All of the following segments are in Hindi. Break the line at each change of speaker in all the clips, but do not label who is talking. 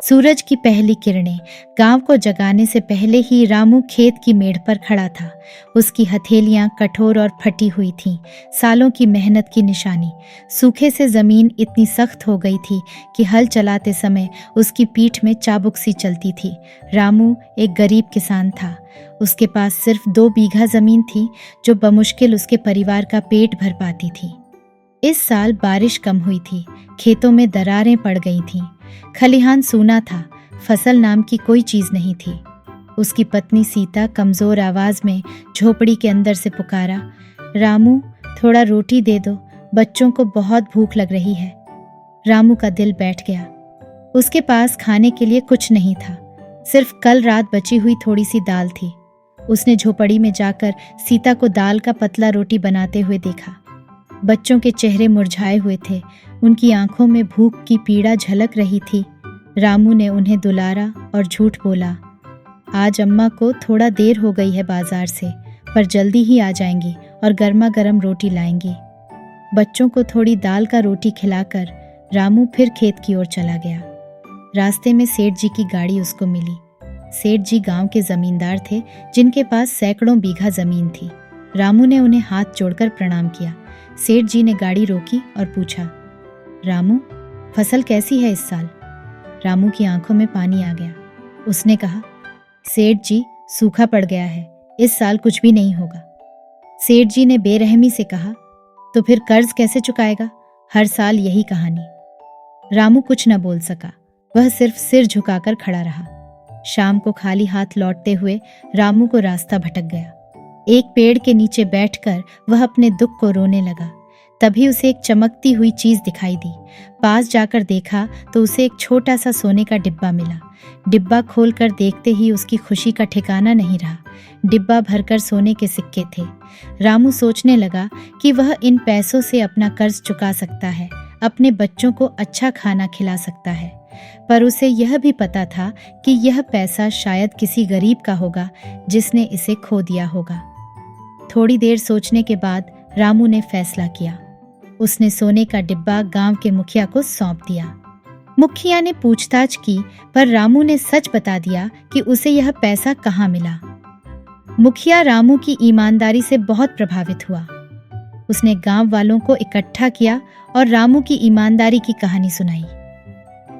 सूरज की पहली किरणें गांव को जगाने से पहले ही रामू खेत की मेड़ पर खड़ा था। उसकी हथेलियां कठोर और फटी हुई थीं, सालों की मेहनत की निशानी। सूखे से जमीन इतनी सख्त हो गई थी कि हल चलाते समय उसकी पीठ में चाबुक सी चलती थी। रामू एक गरीब किसान था। उसके पास सिर्फ 2 बीघा जमीन थी जो बमुश्किल उसके परिवार का पेट भर पाती थी। इस साल बारिश कम हुई थी, खेतों में दरारें पड़ गई थीं, खलिहान सूना था, फसल नाम की कोई चीज नहीं थी। उसकी पत्नी सीता कमजोर आवाज में झोपड़ी के अंदर से पुकारा, रामू थोड़ा रोटी दे दो, बच्चों को बहुत भूख लग रही है। रामू का दिल बैठ गया। उसके पास खाने के लिए कुछ नहीं था, सिर्फ कल रात बची हुई थोड़ी सी दाल थी। उसने झोपड़ी में जाकर सीता को दाल का पतला रोटी बनाते हुए देखा। बच्चों के चेहरे मुरझाए हुए थे, उनकी आंखों में भूख की पीड़ा झलक रही थी। रामू ने उन्हें दुलारा और झूठ बोला, आज अम्मा को थोड़ा देर हो गई है बाजार से, पर जल्दी ही आ जाएंगी और गर्मा गर्म रोटी लाएंगी। बच्चों को थोड़ी दाल का रोटी खिलाकर रामू फिर खेत की ओर चला गया। रास्ते में सेठ जी की गाड़ी उसको मिली। सेठ जी गांव के जमींदार थे, जिनके पास सैकड़ों बीघा जमीन थी। रामू ने उन्हें हाथ जोड़कर प्रणाम किया। सेठ जी ने गाड़ी रोकी और पूछा, रामू फसल कैसी है इस साल? रामू की आंखों में पानी आ गया। उसने कहा, सेठ जी सूखा पड़ गया है, इस साल कुछ भी नहीं होगा। सेठ जी ने बेरहमी से कहा, तो फिर कर्ज कैसे चुकाएगा? हर साल यही कहानी। रामू कुछ न बोल सका, वह सिर्फ सिर झुकाकर खड़ा रहा। शाम को खाली हाथ लौटते हुए रामू को रास्ता भटक गया। एक पेड़ के नीचे बैठकर वह अपने दुख को रोने लगा। तभी उसे एक चमकती हुई चीज दिखाई दी। पास जाकर देखा तो उसे एक छोटा सा सोने का डिब्बा मिला। डिब्बा खोलकर देखते ही उसकी खुशी का ठिकाना नहीं रहा। डिब्बा भरकर सोने के सिक्के थे। रामू सोचने लगा कि वह इन पैसों से अपना कर्ज चुका सकता है, अपने बच्चों को अच्छा खाना खिला सकता है। पर उसे यह भी पता था कि यह पैसा शायद किसी गरीब का होगा जिसने इसे खो दिया होगा। थोड़ी देर सोचने के बाद रामू ने फैसला किया। उसने सोने का डिब्बा गांव के मुखिया को सौंप दिया। मुखिया ने पूछताछ की, पर रामू ने सच बता दिया कि उसे यह पैसा कहाँ मिला। मुखिया रामू की ईमानदारी से बहुत प्रभावित हुआ। उसने गांव वालों को इकट्ठा किया और रामू की ईमानदारी की कहानी सुनाई।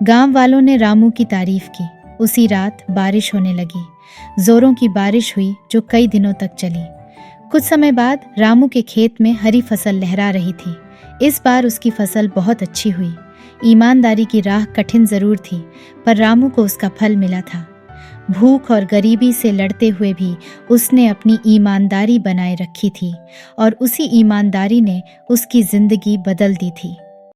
गांव वालों ने रामू की तारीफ की। उसी रात बारिश होने लगी। जोरों की बारिश हुई जो कई दिनों तक चली। कुछ समय बाद रामू के खेत में हरी फसल लहरा रही थी। इस बार उसकी फसल बहुत अच्छी हुई। ईमानदारी की राह कठिन जरूर थी, पर रामू को उसका फल मिला था। भूख और गरीबी से लड़ते हुए भी उसने अपनी ईमानदारी बनाए रखी थी और उसी ईमानदारी ने उसकी जिंदगी बदल दी थी।